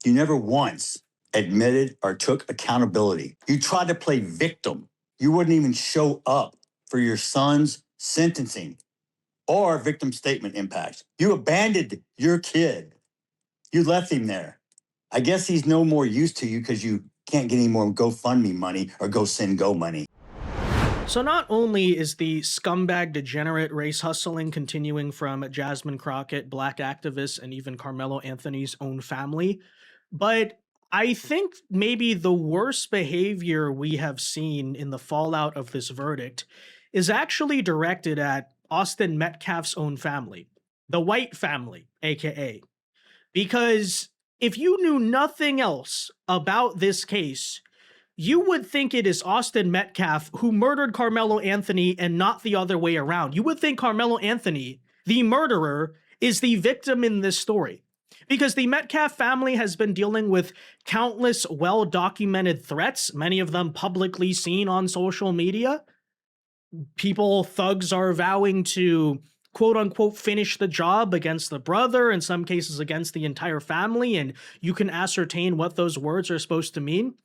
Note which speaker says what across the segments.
Speaker 1: You never once admitted or took accountability. You tried to play victim. You wouldn't even show up for your son's sentencing or victim statement impacts. You abandoned your kid. You left him there. I guess he's no more use to you because you can't get any more GoFundMe money or GoSendGo money.
Speaker 2: So not only is the scumbag degenerate race hustling continuing from Jasmine Crockett, black activists, and even Karmelo Anthony's own family, but I think maybe the worst behavior we have seen in the fallout of this verdict is actually directed at Austin Metcalf's own family, the White family, aka. Because if you knew nothing else about this case, you would think it is Austin Metcalf who murdered Karmelo Anthony and not the other way around. You would think Karmelo Anthony, the murderer, is the victim in this story. Because the Metcalf family has been dealing with countless well-documented threats, many of them publicly seen on social media. Thugs are vowing to quote unquote finish the job against the brother, in some cases against the entire family, and you can ascertain what those words are supposed to mean.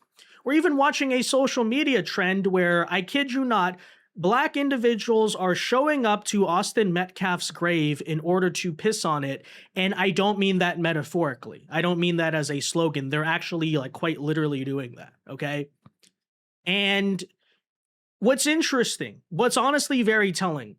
Speaker 2: We're even watching a social media trend where, I kid you not, black individuals are showing up to Austin Metcalf's grave in order to piss on it. And I don't mean that metaphorically. I don't mean that as a slogan. They're actually quite literally doing that, okay? And what's interesting, what's honestly very telling,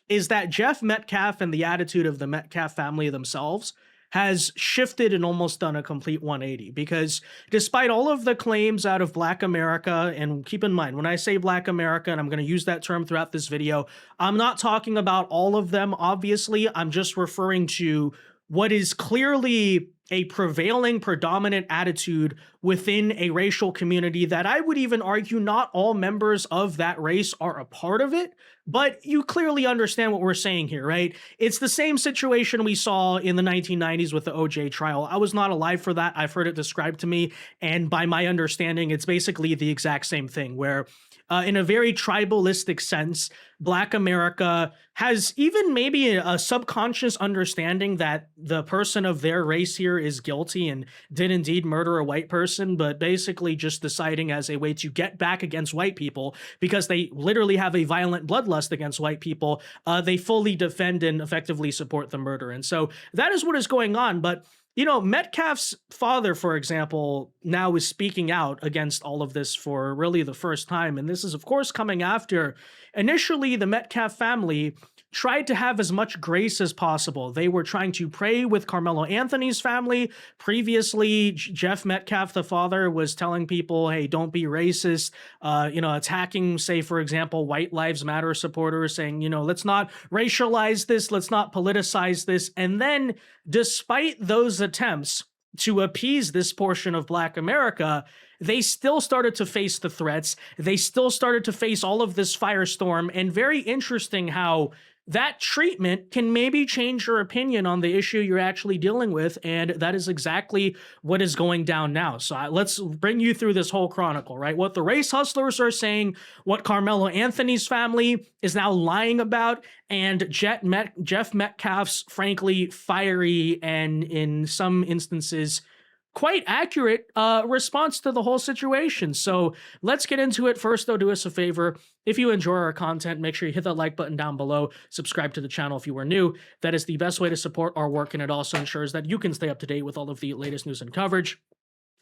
Speaker 2: is that Jeff Metcalf and the attitude of the Metcalf family themselves has shifted and almost done a complete 180, because despite all of the claims out of Black America, and keep in mind, when I say Black America, and I'm going to use that term throughout this video, I'm not talking about all of them, obviously. I'm just referring to what is clearly a prevailing, predominant attitude within a racial community that I would even argue not all members of that race are a part of it, but you clearly understand what we're saying here, right? It's the same situation we saw in the 1990s with the OJ trial. I was not alive for that. I've heard it described to me, and by my understanding, it's basically the exact same thing, where in a very tribalistic sense, Black America has even maybe a subconscious understanding that the person of their race here is guilty and did indeed murder a white person, but basically just deciding as a way to get back against white people, because they literally have a violent bloodlust against white people, they fully defend and effectively support the murder. And so that is what is going on. But Metcalf's father, for example, now is speaking out against all of this for really the first time. And this is, of course, coming after initially the Metcalf family tried to have as much grace as possible. They were trying to pray with Karmelo Anthony's family. Previously, Jeff Metcalf, the father, was telling people, hey, don't be racist, attacking, say, for example, White Lives Matter supporters, saying, let's not racialize this, let's not politicize this. And then, despite those attempts to appease this portion of Black America, they still started to face the threats. They still started to face all of this firestorm. And very interesting how that treatment can maybe change your opinion on the issue you're actually dealing with, and that is exactly what is going down now. So let's bring you through this whole chronicle, right? What the race hustlers are saying, what Karmelo Anthony's family is now lying about, and Jeff Metcalf's frankly fiery and in some instances quite accurate response to the whole situation. So let's get into it. First, though, do us a favor. If you enjoy our content, make sure you hit that like button down below. Subscribe to the channel if you are new. That is the best way to support our work, and it also ensures that you can stay up to date with all of the latest news and coverage.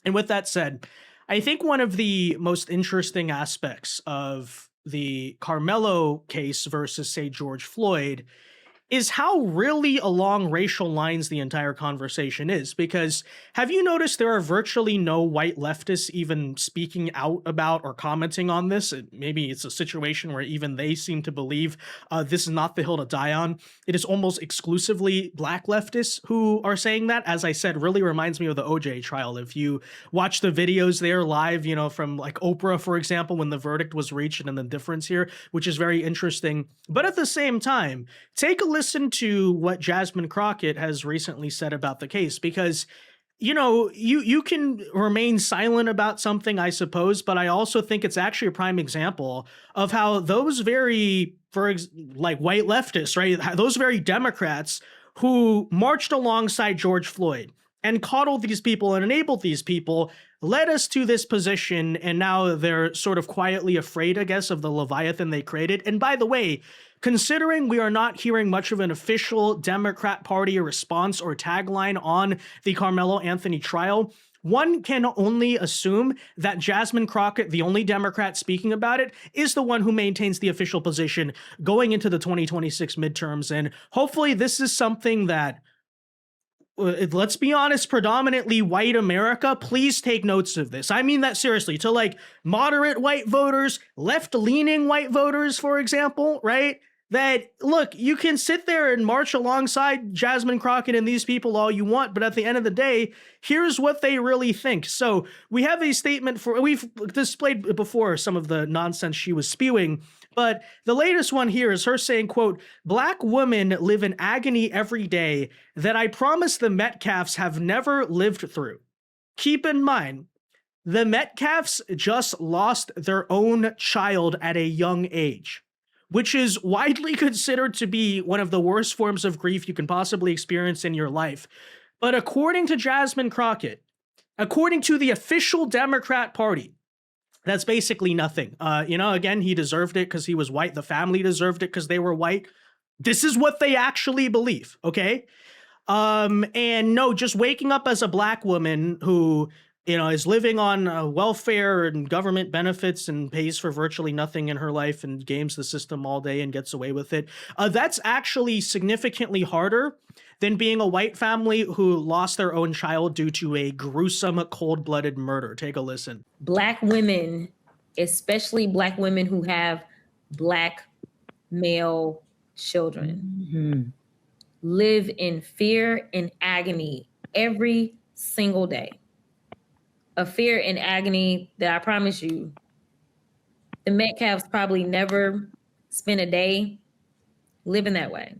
Speaker 2: And with that said, I think one of the most interesting aspects of the Karmelo case versus, say, George Floyd is how really along racial lines the entire conversation is. Because have you noticed there are virtually no white leftists even speaking out about or commenting on this? Maybe it's a situation where even they seem to believe this is not the hill to die on. It is almost exclusively Black leftists who are saying that. As I said, really reminds me of the OJ trial. If you watch the videos there live, from like Oprah, for example, when the verdict was reached, and the difference here, which is very interesting. But at the same time, take a listen to what Jasmine Crockett has recently said about the case, because you can remain silent about something, I suppose, but I also think it's actually a prime example of how those very, white leftists, right, those very Democrats who marched alongside George Floyd and coddled these people and enabled these people led us to this position. And now they're sort of quietly afraid, I guess, of the Leviathan they created. And by the way, considering we are not hearing much of an official Democrat Party response or tagline on the Karmelo Anthony trial, one can only assume that Jasmine Crockett, the only Democrat speaking about it, is the one who maintains the official position going into the 2026 midterms. And hopefully this is something that, let's be honest, predominantly white America, please take notes of this. I mean that seriously, to like moderate white voters, left-leaning white voters, for example, right? That, look, you can sit there and march alongside Jasmine Crockett and these people all you want, but at the end of the day, here's what they really think. So we have a statement we've displayed before some of the nonsense she was spewing, but the latest one here is her saying, quote, "Black women live in agony every day that I promise the Metcalfs have never lived through. Keep in mind, the Metcalfs just lost their own child at a young age, which is widely considered to be one of the worst forms of grief you can possibly experience in your life. But according to Jasmine Crockett, according to the official Democrat Party, that's basically nothing. Again, he deserved it because he was white. The family deserved it because they were white. This is what they actually believe, okay? And no, just waking up as a Black woman who, is living on welfare and government benefits and pays for virtually nothing in her life and games the system all day and gets away with it. That's actually significantly harder than being a white family who lost their own child due to a gruesome, cold-blooded murder. Take a listen.
Speaker 3: Black women, especially Black women who have Black male children, live in fear and agony every single day. A fear and agony that I promise you, the Metcalfs probably never spent a day living that way.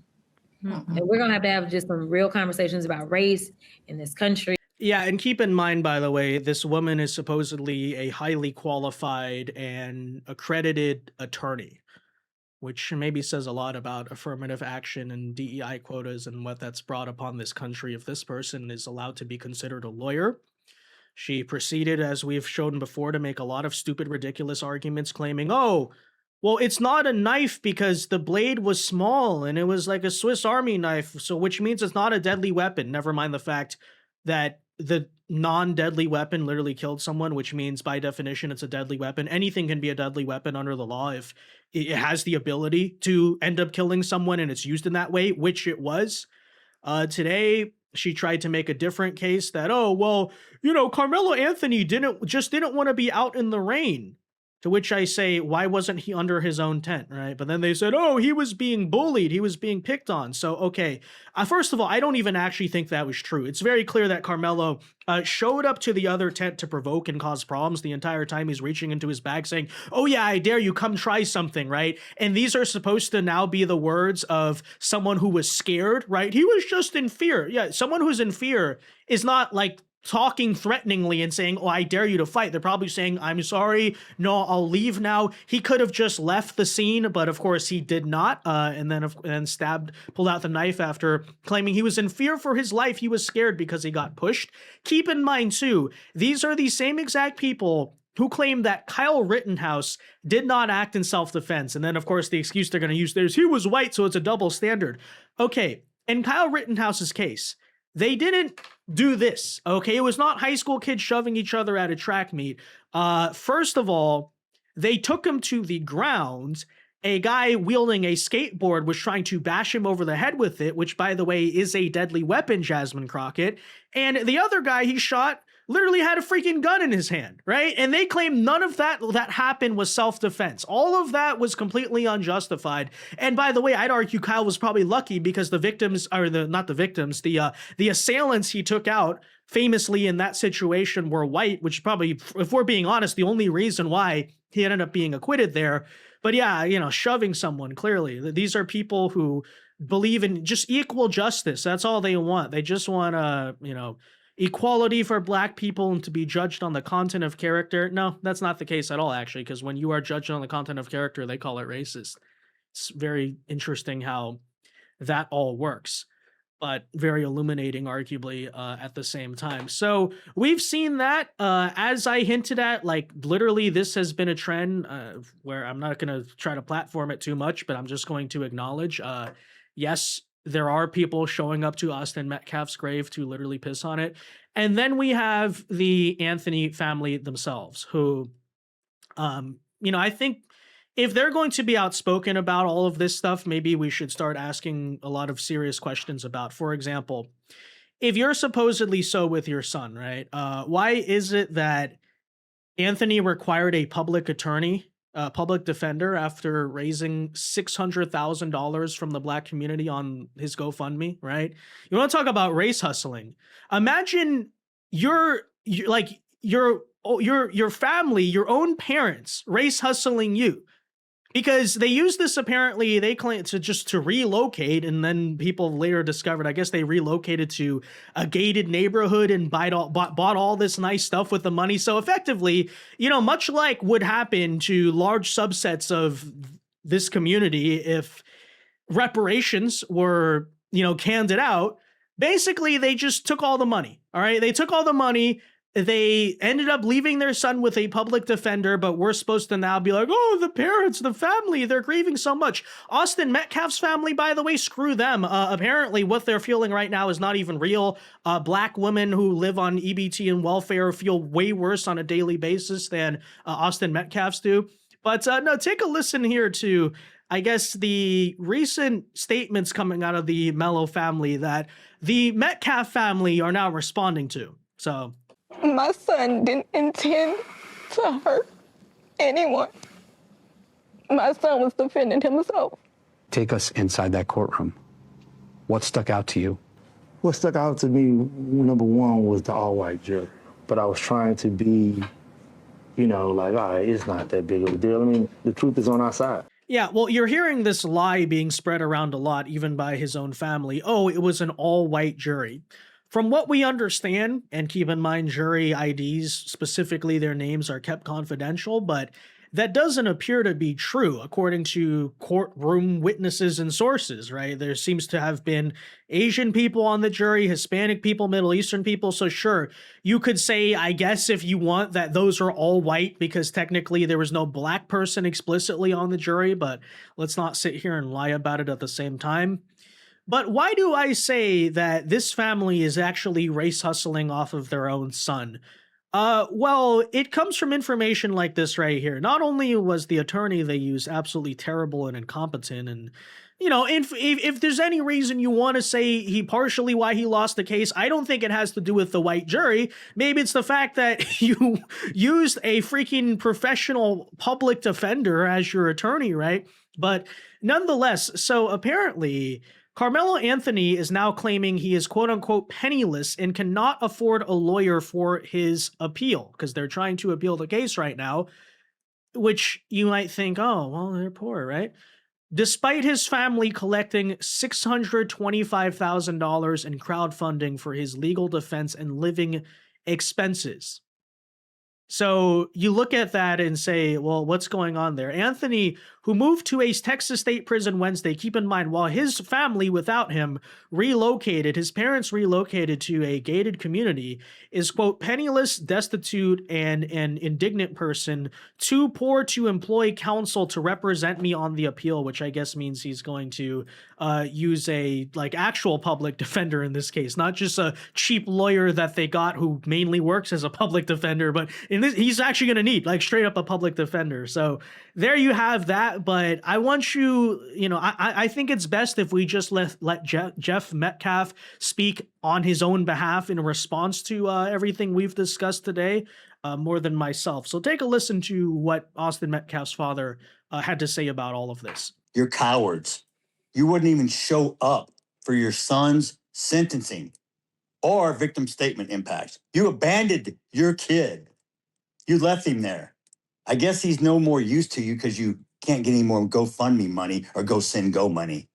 Speaker 3: And we're going to have just some real conversations about race in this country.
Speaker 2: Yeah, and keep in mind, by the way, this woman is supposedly a highly qualified and accredited attorney, which maybe says a lot about affirmative action and DEI quotas and what that's brought upon this country if this person is allowed to be considered a lawyer. She proceeded, as we've shown before, to make a lot of stupid, ridiculous arguments claiming, oh, well, it's not a knife because the blade was small and it was like a Swiss Army knife, so which means it's not a deadly weapon. Never mind the fact that the non-deadly weapon literally killed someone, which means by definition it's a deadly weapon. Anything can be a deadly weapon under the law if it has the ability to end up killing someone and it's used in that way, which it was. Today, she tried to make a different case that, oh, well, Karmelo Anthony didn't want to be out in the rain. To which I say, why wasn't he under his own tent, right? But then they said, oh, he was being bullied. He was being picked on. So, okay. First of all, I don't even actually think that was true. It's very clear that Karmelo showed up to the other tent to provoke and cause problems the entire time he's reaching into his bag saying, oh yeah, I dare you, come try something, right? And these are supposed to now be the words of someone who was scared, right? He was just in fear. Yeah, someone who's in fear is not like talking threateningly and saying, oh, I dare you to fight. They're probably saying, I'm sorry, no, I'll leave now. He could have just left the scene, but of course he did not, and then pulled out the knife after claiming he was in fear for his life. He was scared because he got pushed. Keep in mind, too, these are the same exact people who claim that Kyle Rittenhouse did not act in self-defense. And then, of course, the excuse they're going to use there is he was white, so it's a double standard. Okay, in Kyle Rittenhouse's case, they didn't do this, okay? It was not high school kids shoving each other at a track meet. First of all, they took him to the ground. A guy wielding a skateboard was trying to bash him over the head with it, which, by the way, is a deadly weapon, Jasmine Crockett. And the other guy he shot literally had a freaking gun in his hand, right? And they claim none of that happened was self-defense. All of that was completely unjustified. And by the way, I'd argue Kyle was probably lucky because the victims, or the assailants he took out famously in that situation were white, which probably, if we're being honest, the only reason why he ended up being acquitted there. But yeah, shoving someone, clearly. These are people who believe in just equal justice. That's all they want. They just want equality for Black people and to be judged on the content of character. No, that's not the case at all, actually, because when you are judged on the content of character, they call it racist. It's very interesting how that all works. but very illuminating, arguably, at the same time. So we've seen that, as I hinted at, like literally this has been a trend where I'm not going to try to platform it too much, but I'm just going to acknowledge, yes, there are people showing up to Austin Metcalf's grave to literally piss on it. And then we have the Anthony family themselves who, I think if they're going to be outspoken about all of this stuff, maybe we should start asking a lot of serious questions about, for example, if you're supposedly so with your son, right? Why is it that Anthony required a public attorney, a public defender, after raising $600,000 from the Black community on his GoFundMe, right? You want to talk about race hustling? Imagine your family, your own parents, race hustling you. Because they used this, apparently, they claim to relocate, and then people later discovered, I guess they relocated to a gated neighborhood and bought all this nice stuff with the money. So effectively, much like would happen to large subsets of this community if reparations were, canned out, basically they just took all the money. All right. They took all the money. They ended up leaving their son with a public defender, but we're supposed to now be like, oh, the parents, the family, they're grieving so much. Austin Metcalf's family, by the way, screw them. Apparently, what they're feeling right now is not even real. Black women who live on EBT and welfare feel way worse on a daily basis than Austin Metcalf's do. But no, take a listen here to, I guess, the recent statements coming out of the Mello family that the Metcalf family are now responding to. So...
Speaker 4: My son didn't intend to hurt anyone. My son was defending himself.
Speaker 5: Take us inside that courtroom. What stuck out to you?
Speaker 6: What stuck out to me, number one, was the all-white jury. But I was trying to be, like, all right, it's not that big of a deal. I mean, the truth is on our side.
Speaker 2: Yeah, well, you're hearing this lie being spread around a lot, even by his own family. Oh, it was an all-white jury. From what we understand, and keep in mind jury IDs, specifically their names, are kept confidential, but that doesn't appear to be true according to courtroom witnesses and sources, right? There seems to have been Asian people on the jury, Hispanic people, Middle Eastern people. So sure, you could say, I guess if you want, that those are all white because technically there was no black person explicitly on the jury, but let's not sit here and lie about it at the same time. But why do I say that this family is actually race hustling off of their own son? Well, it comes from information like this right here. Not only was the attorney they used absolutely terrible and incompetent, and if there's any reason you want to say partially why he lost the case, I don't think it has to do with the white jury. Maybe it's the fact that you used a freaking professional public defender as your attorney, right? But nonetheless, so apparently Karmelo Anthony is now claiming he is quote unquote penniless and cannot afford a lawyer for his appeal because they're trying to appeal the case right now, which you might think, oh, well, they're poor, right? Despite his family collecting $625,000 in crowdfunding for his legal defense and living expenses. So you look at that and say, well, what's going on there? Anthony, who moved to a Texas state prison Wednesday, keep in mind, while his family without him relocated, his parents relocated to a gated community, is, quote, penniless, destitute, and an indignant person, too poor to employ counsel to represent me on the appeal, which I guess means he's going to use a actual public defender in this case, not just a cheap lawyer that they got who mainly works as a public defender, but in this, he's actually going to need straight up a public defender. So there you have that. But I want you, I think it's best if we just let Jeff Metcalf speak on his own behalf in response to everything we've discussed today, more than myself. So take a listen to what Austin Metcalf's father had to say about all of this.
Speaker 1: You're cowards. You wouldn't even show up for your son's sentencing or victim statement impact. You abandoned your kid. You left him there. I guess he's no more use to you because you can't get any more GoFundMe money or GoSendGo money.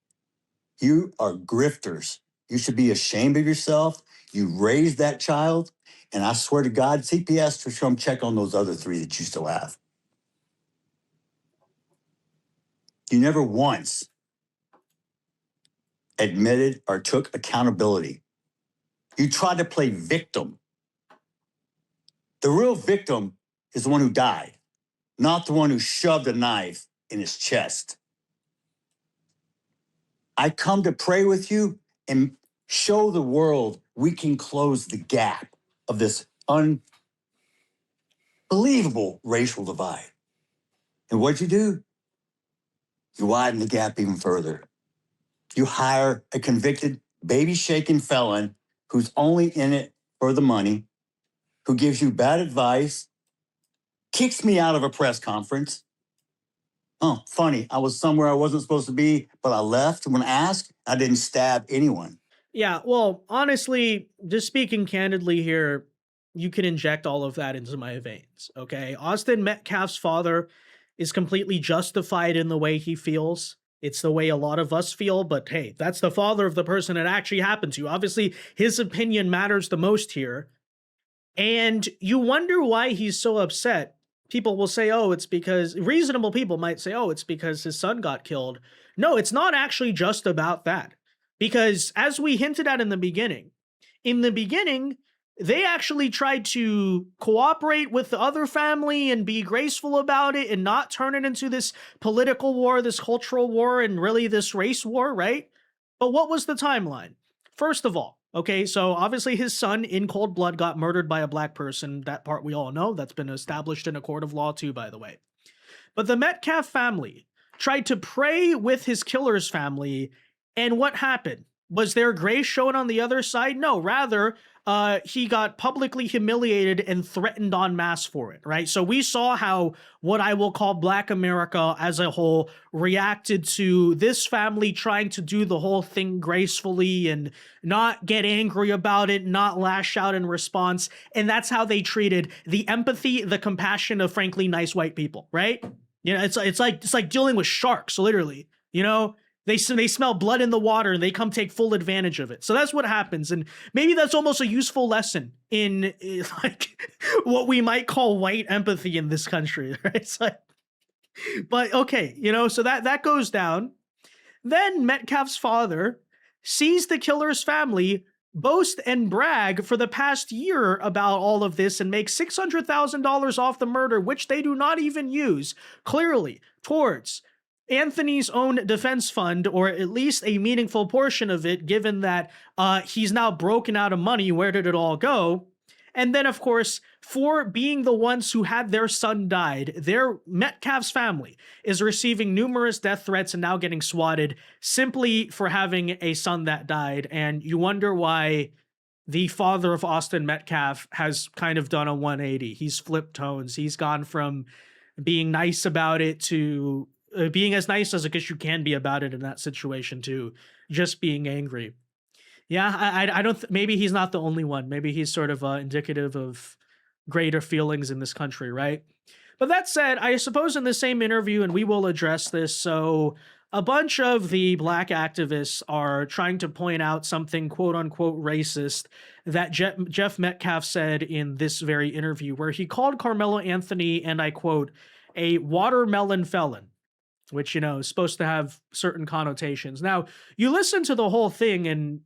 Speaker 1: You are grifters. You should be ashamed of yourself. You raised that child. And I swear to God, CPS to come check on those other 3 that you still have. You never once admitted or took accountability. You tried to play victim. The real victim is the one who died, not the one who shoved a knife in his chest. I come to pray with you and show the world we can close the gap of this unbelievable racial divide. And what'd you do? You widen the gap even further. You hire a convicted, baby-shaking felon who's only in it for the money, who gives you bad advice, kicks me out of a press conference. Oh, funny, I was somewhere I wasn't supposed to be, but I left when asked. I didn't stab anyone.
Speaker 2: Yeah, well, honestly, just speaking candidly here, you can inject all of that into my veins, okay? Austin Metcalf's father is completely justified in the way he feels. It's the way a lot of us feel, but hey, that's the father of the person it actually happened to. Obviously, his opinion matters the most here. And you wonder why he's so upset. People will say, oh, it's because, reasonable people might say, oh, it's because his son got killed. No, it's not actually just about that. Because as we hinted at in the beginning, they actually tried to cooperate with the other family and be graceful about it and not turn it into this political war, this cultural war, and really this race war, right? But what was the timeline? First of all, okay, so obviously his son in cold blood got murdered by a black person. That part we all know. That's been established in a court of law too, by the way. But the Metcalf family tried to pray with his killer's family, and what happened? Was there grace shown on the other side? No, rather, he got publicly humiliated and threatened en masse for it, right? So we saw how what I will call Black America as a whole reacted to this family trying to do the whole thing gracefully and not get angry about it, not lash out in response. And that's how they treated the empathy, the compassion of frankly nice white people, right? You know, it's like dealing with sharks, literally, you know? They smell blood in the water and they come take full advantage of it. So that's what happens. And maybe that's almost a useful lesson in like what we might call white empathy in this country, right? It's like, but okay, you know, so that goes down. Then Metcalf's father sees the killer's family boast and brag for the past year about all of this and make $600,000 off the murder, which they do not even use clearly towards Anthony's own defense fund, or at least a meaningful portion of it, given that he's now broken out of money. Where did it all go? And then, of course, for being the ones who had their son died, their Metcalf's family is receiving numerous death threats and now getting swatted simply for having a son that died. And you wonder why the father of Austin Metcalf has kind of done a 180. He's flipped tones. He's gone from being nice about it to being as nice as I guess you can be about it in that situation to just being angry. Yeah, I don't, maybe he's not the only one. Maybe he's sort of indicative of greater feelings in this country, right? But that said, I suppose in the same interview, and we will address this, so a bunch of the black activists are trying to point out something quote unquote racist that Jeff Metcalf said in this very interview, where he called Karmelo Anthony, and I quote, a watermelon felon, which, you know, is supposed to have certain connotations. Now, you listen to the whole thing and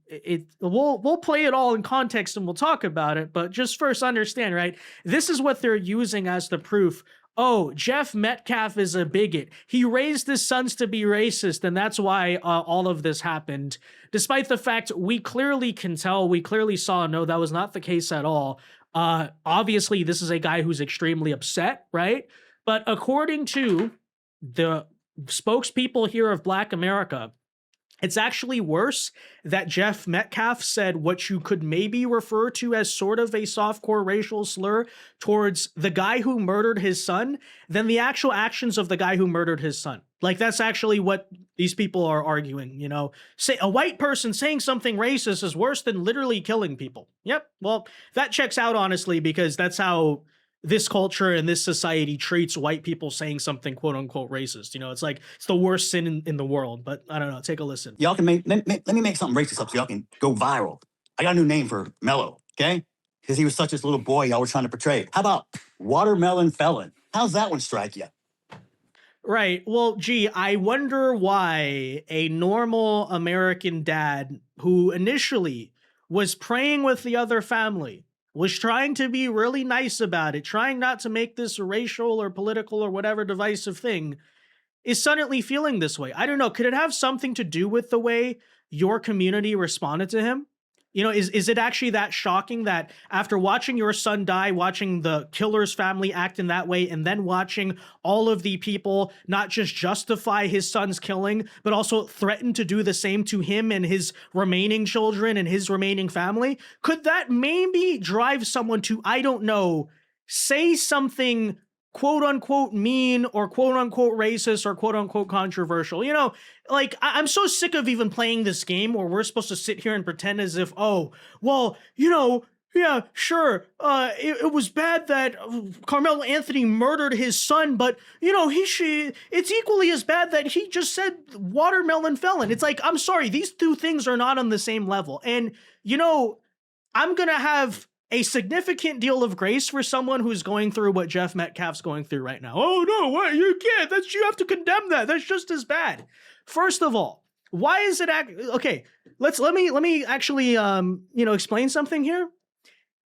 Speaker 2: we'll play it all in context and we'll talk about it, but just first understand, right? This is what they're using as the proof. Oh, Jeff Metcalf is a bigot. He raised his sons to be racist, and that's why all of this happened. Despite the fact we clearly can tell, we clearly saw, no, that was not the case at all. Obviously, this is a guy who's extremely upset, right? But according to the spokespeople here of Black America, it's actually worse that Jeff Metcalf said what you could maybe refer to as sort of a softcore racial slur towards the guy who murdered his son than the actual actions of the guy who murdered his son. Like, that's actually what these people are arguing, you know. Say a white person saying something racist is worse than literally killing people. Yep. Well, that checks out, honestly, because that's how this culture and this society treats white people saying something quote unquote racist. You know, it's like, it's the worst sin in the world, but I don't know. Take a listen.
Speaker 1: Y'all can let me make something racist up so y'all can go viral. I got a new name for Mello, okay? Because he was such this little boy y'all were trying to portray. How about watermelon felon? How's that one strike you?
Speaker 2: Right. Well, gee, I wonder why a normal American dad who initially was praying with the other family, was trying to be really nice about it, trying not to make this a racial or political or whatever divisive thing, is suddenly feeling this way. I don't know. Could it have something to do with the way your community responded to him? You know, is it actually that shocking that after watching your son die, watching the killer's family act in that way, and then watching all of the people not just justify his son's killing, but also threaten to do the same to him and his remaining children and his remaining family? Could that maybe drive someone to, I don't know, say something quote unquote mean or quote unquote racist or quote unquote controversial? You know, like I'm so sick of even playing this game where we're supposed to sit here and pretend as if, oh, well, you know, yeah, sure. It was bad that Karmelo Anthony murdered his son, but you know, it's equally as bad that he just said watermelon felon. It's like, I'm sorry, these two things are not on the same level. And you know, I'm gonna have a significant deal of grace for someone who's going through what Jeff Metcalf's going through right now. Oh no, what? You can't. You have to condemn that. That's just as bad. First of all, why is it okay? Let me actually explain something here.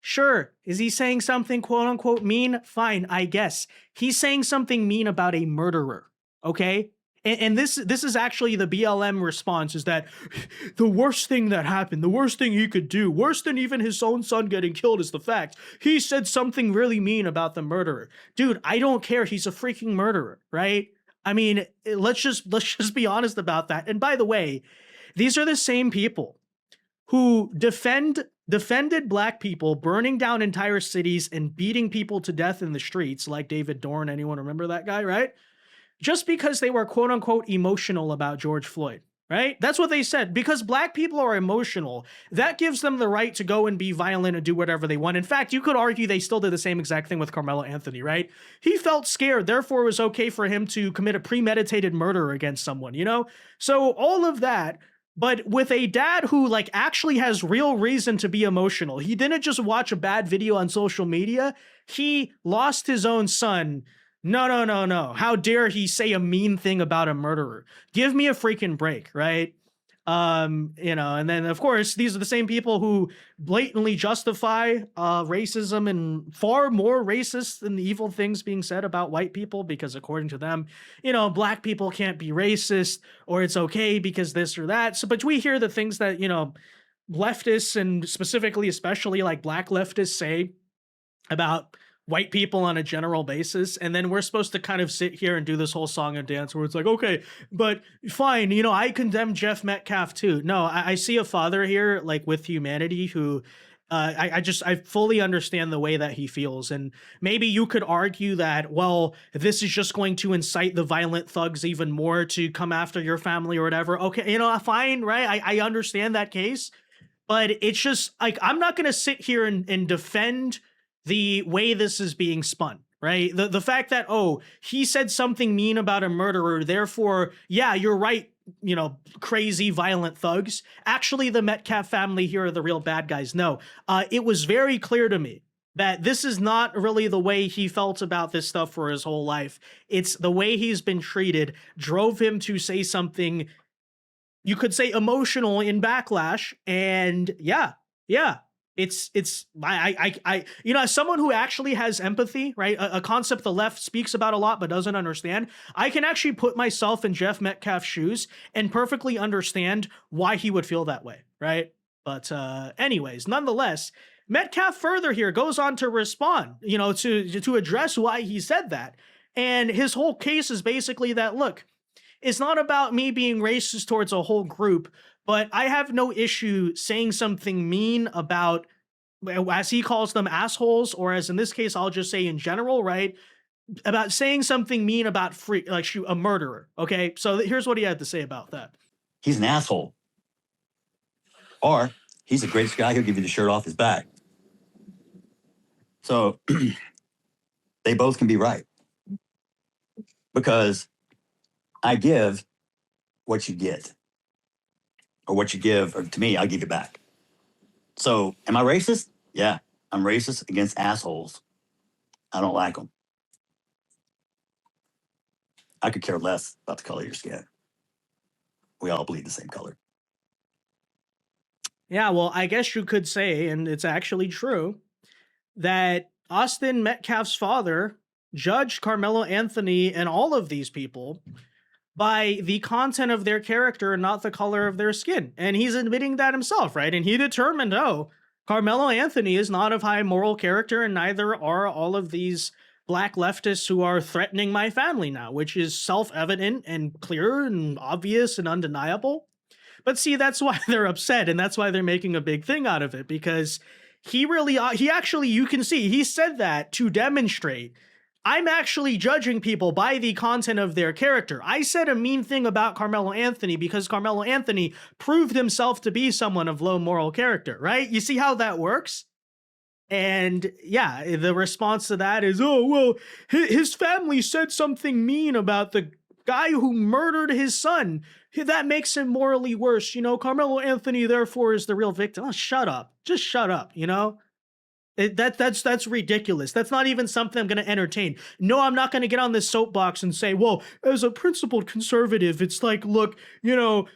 Speaker 2: Sure, is he saying something quote unquote mean? Fine, I guess. He's saying something mean about a murderer, okay? And this is actually the BLM response, is that the worst thing that happened, the worst thing he could do, worse than even his own son getting killed, is the fact he said something really mean about the murderer. Dude, I don't care. He's a freaking murderer, right? I mean, let's just be honest about that. And by the way, these are the same people who defended black people burning down entire cities and beating people to death in the streets, like David Dorn. Anyone remember that guy, right? Just because they were quote unquote emotional about George Floyd, right? That's what they said. Because black people are emotional, that gives them the right to go and be violent and do whatever they want. In fact, you could argue they still did the same exact thing with Karmelo Anthony, right? He felt scared, therefore it was okay for him to commit a premeditated murder against someone, you know? So all of that, but with a dad who like actually has real reason to be emotional. He didn't just watch a bad video on social media. He lost his own son. No. How dare he say a mean thing about a murderer? Give me a freaking break, right? And then of course, these are the same people who blatantly justify racism and far more racist than the evil things being said about white people, because according to them, black people can't be racist, or it's okay because this or that. So, but we hear the things that, leftists, and specifically, especially like black leftists, say about white people on a general basis, and then we're supposed to kind of sit here and do this whole song and dance where it's like, okay, but fine, I condemn Jeff Metcalf too. No, I see a father here, like with humanity, who I fully understand the way that he feels. And maybe you could argue that, well, this is just going to incite the violent thugs even more to come after your family or whatever. Okay, fine, right? I understand that case, but it's just like, I'm not going to sit here and defend the way this is being spun, right? The fact that, oh, he said something mean about a murderer, therefore, yeah, you're right, crazy violent thugs. Actually, the Metcalf family here are the real bad guys. No, it was very clear to me that this is not really the way he felt about this stuff for his whole life. It's the way he's been treated drove him to say something, you could say, emotional in backlash. And yeah. It's as someone who actually has empathy, right? A concept the left speaks about a lot but doesn't understand. I can actually put myself in Jeff Metcalf's shoes and perfectly understand why he would feel that way, right? But anyways, nonetheless, Metcalf further here goes on to respond, to address why he said that. And his whole case is basically that, look, it's not about me being racist towards a whole group, but I have no issue saying something mean about, as he calls them, assholes, or as in this case, I'll just say in general, right? About saying something mean about a murderer. Okay, so here's what he had to say about that.
Speaker 1: He's an asshole. Or he's a great guy who'll give you the shirt off his back. So they both can be right. Because I give what you get. Or what you give, or to me, I'll give you back. So, am I racist? Yeah, I'm racist against assholes. I don't like them. I could care less about the color of your skin. We all bleed the same color.
Speaker 2: Yeah, well, I guess you could say, and it's actually true, that Austin Metcalf's father judged Karmelo Anthony and all of these people by the content of their character and not the color of their skin. And he's admitting that himself, right? And he determined, oh, Karmelo Anthony is not of high moral character, and neither are all of these black leftists who are threatening my family now, which is self-evident and clear and obvious and undeniable. But see, that's why they're upset, and that's why they're making a big thing out of it, because he actually, you can see, he said that to demonstrate, I'm actually judging people by the content of their character. I said a mean thing about Karmelo Anthony because Karmelo Anthony proved himself to be someone of low moral character, right? You see how that works? And yeah, the response to that is, oh, well, his family said something mean about the guy who murdered his son. That makes him morally worse. You know, Karmelo Anthony, therefore, is the real victim. Oh, shut up. Just shut up, you know? That's ridiculous. That's not even something I'm going to entertain. No, I'm not going to get on this soapbox and say, well, as a principled conservative, it's like, look, you know,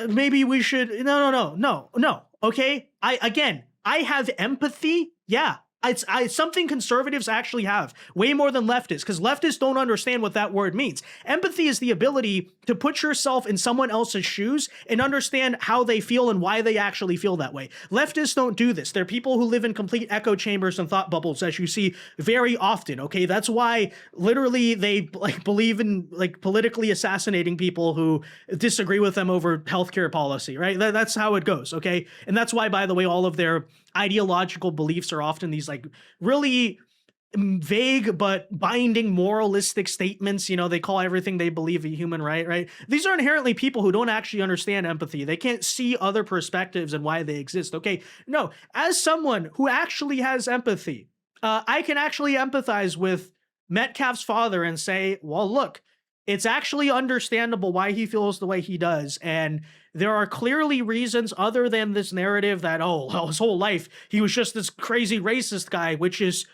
Speaker 2: maybe we should. No. Okay. I have empathy. Yeah. It's something conservatives actually have way more than leftists, because leftists don't understand what that word means. Empathy is the ability to put yourself in someone else's shoes and understand how they feel and why they actually feel that way. Leftists don't do this. They're people who live in complete echo chambers and thought bubbles, as you see very often. Okay, that's why literally they believe in politically assassinating people who disagree with them over healthcare policy. Right? That's how it goes. Okay, and that's why, by the way, all of their ideological beliefs are often these really vague but binding moralistic statements. You know, they call everything they believe a human right? These are inherently people who don't actually understand empathy. They can't see other perspectives and why they exist. Okay, no, as someone who actually has empathy, I can actually empathize with Metcalf's father and say, well, look, it's actually understandable why he feels the way he does. And there are clearly reasons other than this narrative that, oh, his whole life, he was just this crazy racist guy, which is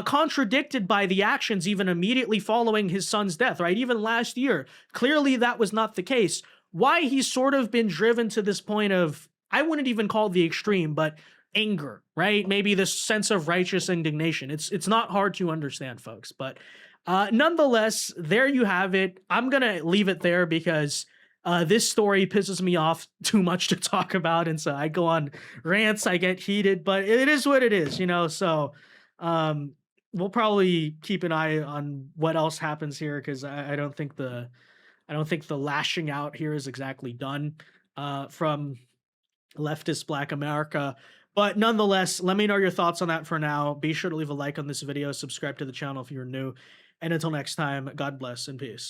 Speaker 2: contradicted by the actions even immediately following his son's death, right? Even last year, clearly that was not the case. Why he's sort of been driven to this point of, I wouldn't even call it the extreme, but anger, right? Maybe this sense of righteous indignation. It's not hard to understand, folks, but nonetheless, there you have it. I'm going to leave it there because this story pisses me off too much to talk about. And so I go on rants, I get heated, but it is what it is, you know? So we'll probably keep an eye on what else happens here, because I don't think the lashing out here is exactly done from leftist Black America. But nonetheless, let me know your thoughts on that for now. Be sure to leave a like on this video, subscribe to the channel if you're new. And until next time, God bless and peace.